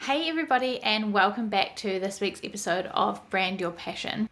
Hey everybody, and welcome back to this week's episode of Brand Your Passion.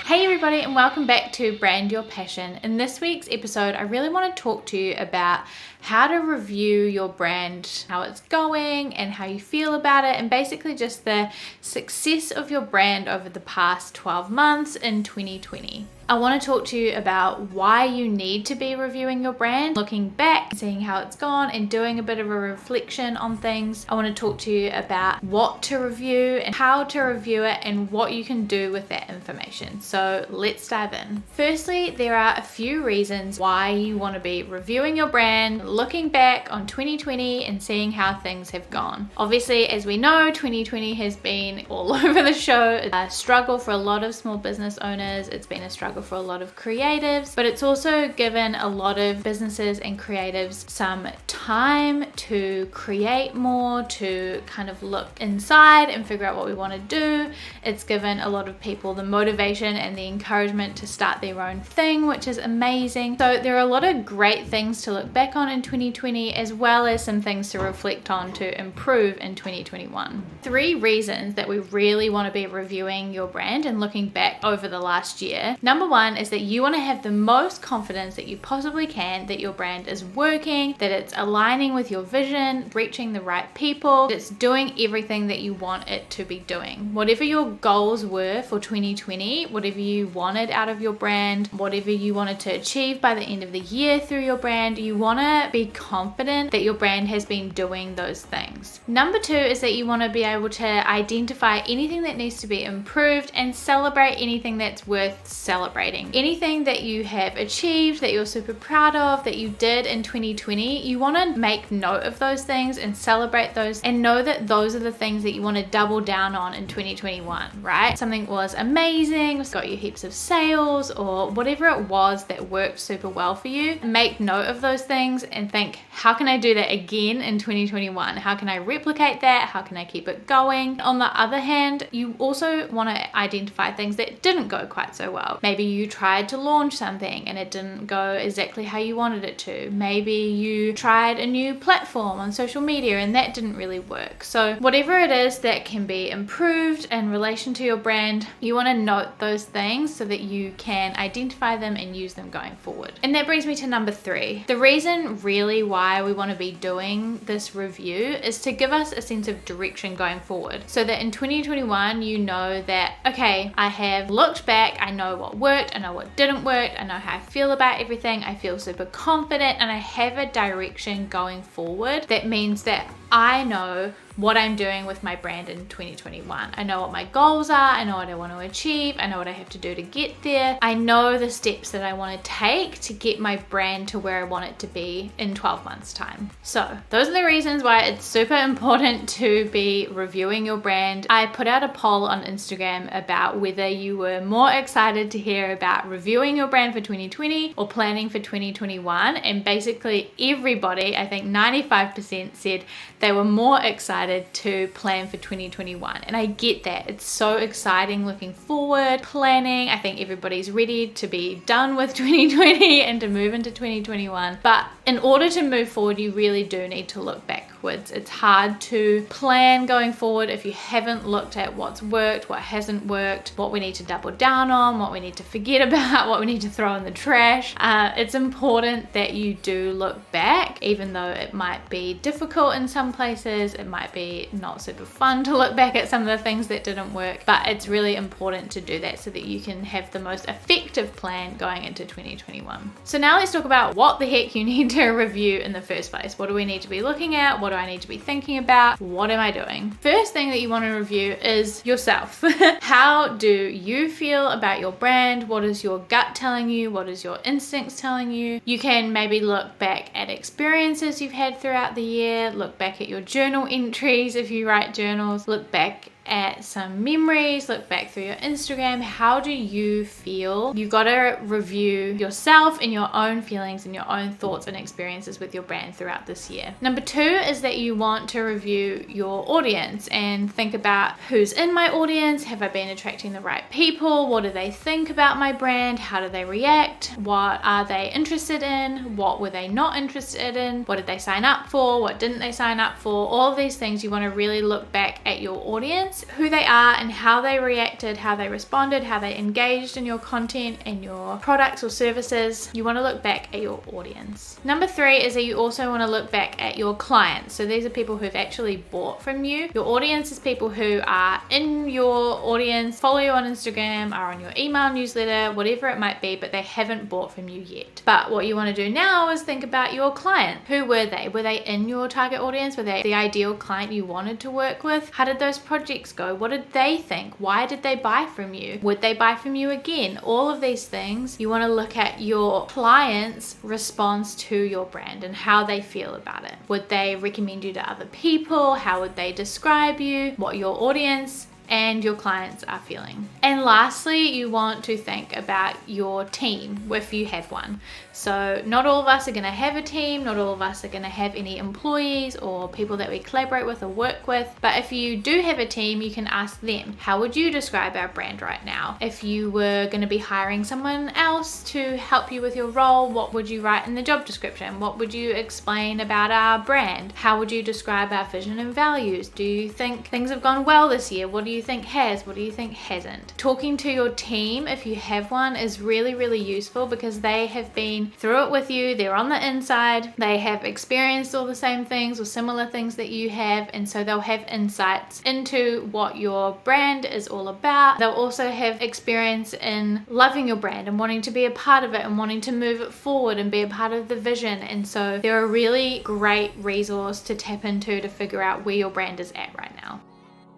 Hey everybody, and welcome back to Brand Your Passion. In this week's episode, I really want to talk to you about how to review your brand, how it's going and how you feel about it, and basically just the success of your brand over the past 12 months in 2020. I want to talk to you about why you need to be reviewing your brand, looking back, seeing how it's gone, and doing a bit of a reflection on things. I want to talk to you about what to review and how to review it and what you can do with that information. So let's dive in. Firstly, there are a few reasons why you want to be reviewing your brand, looking back on 2020 and seeing how things have gone. Obviously, as we know, 2020 has been all over the show, a struggle for a lot of small business owners. It's been a struggle for a lot of creatives, but it's also given a lot of businesses and creatives some time to create more, to kind of look inside and figure out what we want to do. It's given a lot of people the motivation and the encouragement to start their own thing, which is amazing. So there are a lot of great things to look back on in 2020, as well as some things to reflect on to improve in 2021. 3 reasons that we really want to be reviewing your brand and looking back over the last year. Number 1 is that you want to have the most confidence that you possibly can that your brand is working, that it's aligning with your vision, reaching the right people, that it's doing everything that you want it to be doing. Whatever your goals were for 2020, whatever you wanted out of your brand, whatever you wanted to achieve by the end of the year through your brand, you want to be confident that your brand has been doing those things. Number 2 is that you want to be able to identify anything that needs to be improved and celebrate anything that's worth celebrating. Anything that you have achieved, that you're super proud of, that you did in 2020, you want to make note of those things and celebrate those and know that those are the things that you want to double down on in 2021, right? Something was amazing, it's got you heaps of sales, or whatever it was that worked super well for you. Make note of those things and think, how can I do that again in 2021? How can I replicate that? How can I keep it going? On the other hand, you also want to identify things that didn't go quite so well. Maybe you tried to launch something and it didn't go exactly how you wanted it to. Maybe you tried a new platform on social media and that didn't really work. So whatever it is that can be improved in relation to your brand, you want to note those things so that you can identify them and use them going forward. And that brings me to number 3. The reason really why we want to be doing this review is to give us a sense of direction going forward, so that in 2021 you know that, okay, I have looked back, I know what worked, I know what didn't work, I know how I feel about everything, I feel super confident, and I have a direction going forward. That means that I know what I'm doing with my brand in 2021. I know what my goals are, I know what I want to achieve, I know what I have to do to get there. I know the steps that I want to take to get my brand to where I want it to be in 12 months time. So those are the reasons why it's super important to be reviewing your brand. I put out a poll on Instagram about whether you were more excited to hear about reviewing your brand for 2020 or planning for 2021, and basically everybody, I think 95%, said they were more excited to plan for 2021. And I get that. It's so exciting looking forward, planning. I think everybody's ready to be done with 2020 and to move into 2021. But in order to move forward, you really do need to look backwards. It's hard to plan going forward if you haven't looked at what's worked, what hasn't worked, what we need to double down on, what we need to forget about, what we need to throw in the trash. It's important that you do look back, even though it might be difficult in some places. It might be not super fun to look back at some of the things that didn't work, but it's really important to do that so that you can have the most effective plan going into 2021. So now let's talk about what the heck you need to review in the first place. What do we need to be looking at? What do I need to be thinking about? What am I doing? First thing that you want to review is yourself. How do you feel about your brand? What is your gut telling you? What is your instincts telling you? You can maybe look back at experiences you've had throughout the year, look back at your journal entries if you write journals, look back at some memories, look back through your Instagram. How do you feel? You gotta review yourself and your own feelings and your own thoughts and experiences with your brand throughout this year. Number 2 is that you want to review your audience and think about who's in my audience. Have I been attracting the right people? What do they think about my brand? How do they react? What are they interested in? What were they not interested in? What did they sign up for? What didn't they sign up for? All of these things, you want to really look back at your audience, who they are and how they reacted, how they responded, how they engaged in your content and your products or services. You want to look back at your audience. Number 3 is that you also want to look back at your clients. So these are people who've actually bought from you. Your audience is people who are in your audience, follow you on Instagram, are on your email newsletter, whatever it might be, but they haven't bought from you yet. But what you want to do now is think about your client. Who were they? Were they in your target audience? Were they the ideal client you wanted to work with? How did those projects go? What did they think? Why did they buy from you? Would they buy from you again? All of these things, you want to look at your client's response to your brand and how they feel about it. Would they recommend you to other people? How would they describe you? What your audience and your clients are feeling. And lastly, you want to think about your team if you have one. So not all of us are going to have a team, not all of us are going to have any employees or people that we collaborate with or work with, but if you do have a team, you can ask them, how would you describe our brand right now? If you were going to be hiring someone else to help you with your role, what would you write in the job description? What would you explain about our brand? How would you describe our vision and values? Do you think things have gone well this year? What do you think has? What do you think hasn't? Talking to your team, if you have one, is really, really useful because they have been through it with you. They're on the inside. They have experienced all the same things or similar things that you have, and so they'll have insights into what your brand is all about. They'll also have experience in loving your brand and wanting to be a part of it and wanting to move it forward and be a part of the vision, and so they're a really great resource to tap into to figure out where your brand is at right now.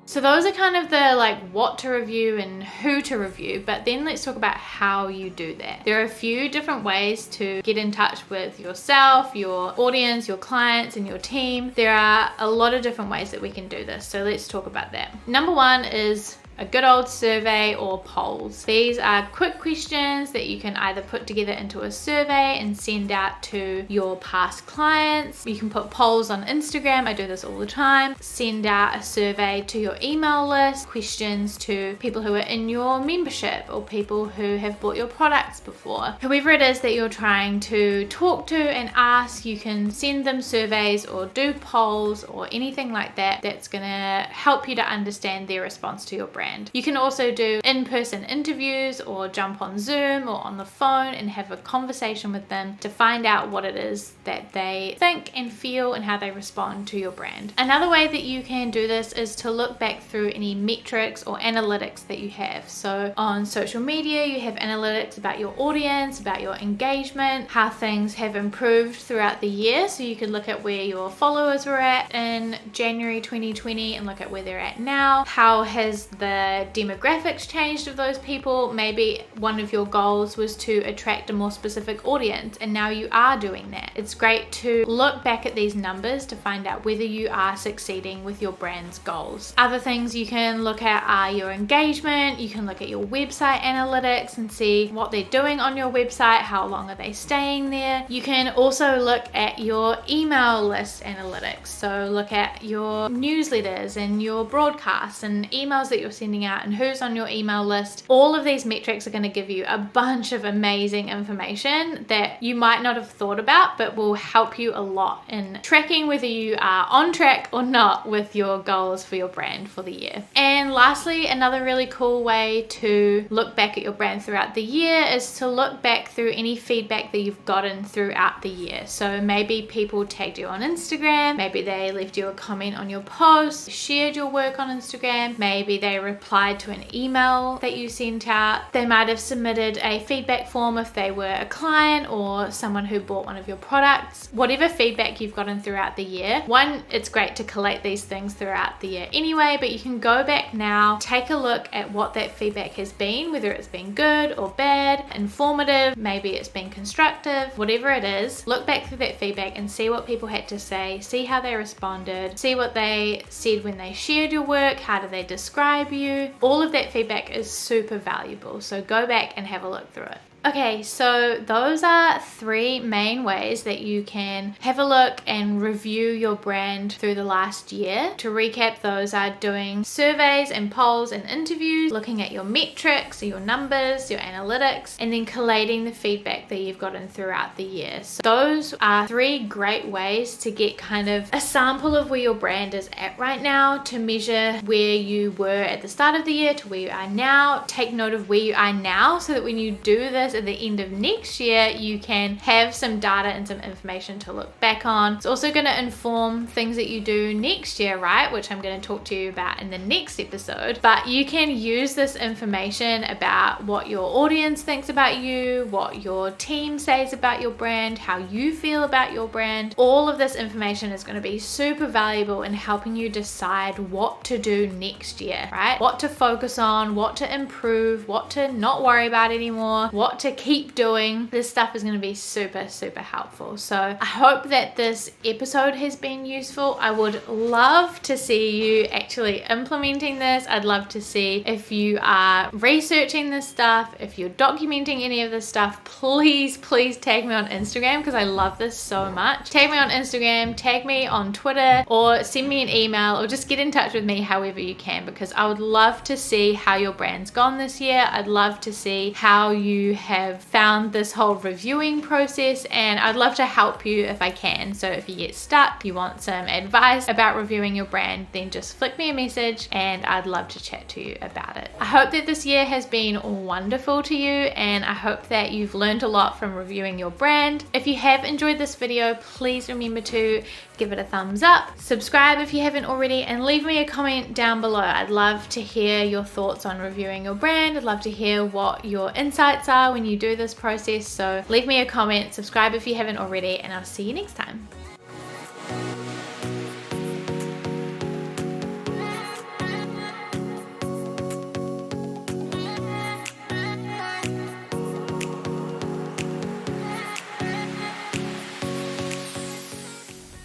So those are kind of the what to review and who to review, but then let's talk about how you do that. There are a few different ways to get in touch with yourself, your audience, your clients, and your team. There are a lot of different ways that we can do this, so let's talk about that. Number 1 is a good old survey or polls. These are quick questions that you can either put together into a survey and send out to your past clients. You can put polls on Instagram. I do this all the time. Send out a survey to your email list, questions to people who are in your membership or people who have bought your products before. Whoever it is that you're trying to talk to and ask, you can send them surveys or do polls or anything like that that's gonna help you to understand their response to your brand. You can also do in-person interviews or jump on Zoom or on the phone and have a conversation with them to find out what it is that they think and feel and how they respond to your brand. Another way that you can do this is to look back through any metrics or analytics that you have. So on social media, you have analytics about your audience, about your engagement, how things have improved throughout the year. So you can look at where your followers were at in January 2020 and look at where they're at now. How has the demographics changed of those people? Maybe one of your goals was to attract a more specific audience and now you are doing that. It's great to look back at these numbers to find out whether you are succeeding with your brand's goals. Other things you can look at are your engagement. You can look at your website analytics and see what they're doing on your website, how long are they staying there. You can also look at your email list analytics. So look at your newsletters and your broadcasts and emails that you're sending out and who's on your email list. All of these metrics are going to give you a bunch of amazing information that you might not have thought about, but will help you a lot in tracking whether you are on track or not with your goals for your brand for the year. And lastly, another really cool way to look back at your brand throughout the year is to look back through any feedback that you've gotten throughout the year. So maybe people tagged you on Instagram, maybe they left you a comment on your post, shared your work on Instagram, maybe they replied to an email that you sent out. They might have submitted a feedback form if they were a client or someone who bought one of your products. Whatever feedback you've gotten throughout the year. One, it's great to collect these things throughout the year anyway, but you can go back now, take a look at what that feedback has been, whether it's been good or bad, informative, maybe it's been constructive, whatever it is. Look back through that feedback and see what people had to say, see how they responded, see what they said when they shared your work, how do they describe you. All of that feedback is super valuable, so go back and have a look through it. Okay, so those are 3 main ways that you can have a look and review your brand through the last year. To recap, those are doing surveys and polls and interviews, looking at your metrics, your numbers, your analytics, and then collating the feedback that you've gotten throughout the year. So those are 3 great ways to get kind of a sample of where your brand is at right now, to measure where you were at the start of the year to where you are now. Take note of where you are now so that when you do this at the end of next year, you can have some data and some information to look back on. It's also going to inform things that you do next year, right? Which I'm going to talk to you about in the next episode. But you can use this information about what your audience thinks about you, what your team says about your brand, how you feel about your brand. All of this information is going to be super valuable in helping you decide what to do next year, right? What to focus on, what to improve, what to not worry about anymore, what to keep doing. This stuff is going to be super helpful. So I hope that this episode has been useful. I would love to see you actually implementing this. I'd love to see if you are researching this stuff, if you're documenting any of this stuff. Please tag me on Instagram because I love this so much. Tag me on Instagram, tag me on Twitter, or send me an email, or just get in touch with me however you can, because I would love to see how your brand's gone this year. I'd love to see how you have found this whole reviewing process, and I'd love to help you if I can. So if you get stuck, you want some advice about reviewing your brand, then just flick me a message and I'd love to chat to you about it. I hope that this year has been wonderful to you, and I hope that you've learned a lot from reviewing your brand. If you have enjoyed this video, please remember to give it a thumbs up, subscribe if you haven't already, and leave me a comment down below. I'd love to hear your thoughts on reviewing your brand. I'd love to hear what your insights are when you do this process. So leave me a comment, subscribe if you haven't already, and I'll see you next time.